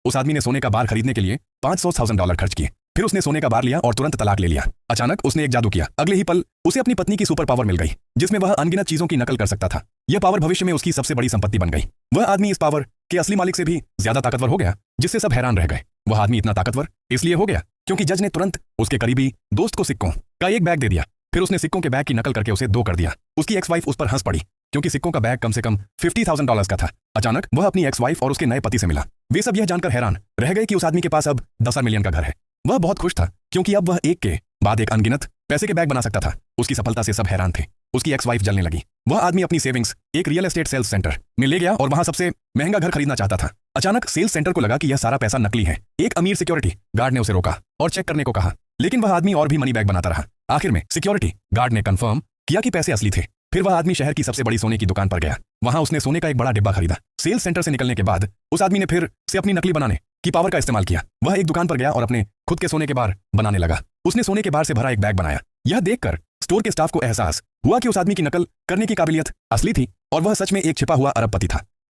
उस आदमी ने सोने का बार खरीदने के लिए $500,000 खर्च किए। फिर उसने सोने का बार लिया और तुरंत तलाक ले लिया। अचानक उसने एक जादू किया। अगले ही पल उसे अपनी पत्नी की सुपर पावर मिल गई, जिसमें वह अनगिनत चीजों की नकल कर सकता था। यह पावर भविष्य में उसकी सबसे बड़ी संपत्ति बन गई। वह आदमी इस पावर के असली मालिक से भी ज्यादा ताकतवर हो गया, जिससे सब हैरान रह गए। वह आदमी इतना ताकतवर इसलिए हो गया क्योंकि जज ने तुरंत उसके करीबी दोस्त को सिक्कों का एक बैग दे दिया। फिर उसने सिक्कों के बैग की नकल करके उसे 2 कर दिया। उसकी एक्स वाइफ उस पर हंस पड़ी क्योंकि सिक्कों का बैग कम से कम $50,000 का था। अचानक वह अपनी एक्स वाइफ और उसके नए पति से मिला। वे सब यह जानकर हैरान रह गए कि उस आदमी के पास अब 10 मिलियन का घर है। वह बहुत खुश था क्योंकि अब वह एक के बाद एक अनगिनत पैसे के बैग बना सकता था। उसकी सफलता से सब हैरान थे। उसकी एक्स वाइफ जलने लगी। वह आदमी अपनी सेविंग्स एक रियल एस्टेट सेल्स सेंटर में ले गया और वहां सबसे महंगा घर खरीदना चाहता था। अचानक सेल्स सेंटर को लगा कि यह सारा पैसा नकली है। एक अमीर सिक्योरिटी गार्ड ने उसे रोका और चेक करने को कहा, लेकिन वह आदमी और भी मनी बैग बनाता रहा। आखिर में सिक्योरिटी गार्ड ने कंफर्म किया कि पैसे असली थे। फिर वह आदमी शहर की सबसे बड़ी सोने की दुकान पर गया। वहां उसने सोने का एक बड़ा डिब्बा खरीदा। सेल्स सेंटर से निकलने के बाद उस आदमी ने फिर से अपनी नकली बनाने की पावर का इस्तेमाल किया। वह एक दुकान पर गया और अपने खुद के सोने के बार बनाने लगा। उसने सोने के बार से भरा एक बैग बनाया। यह देखकर स्टोर के स्टाफ को एहसास हुआ कि उस आदमी की नकल करने की काबिलियत असली थी और वह सच में एक छिपा हुआ अरबपति था।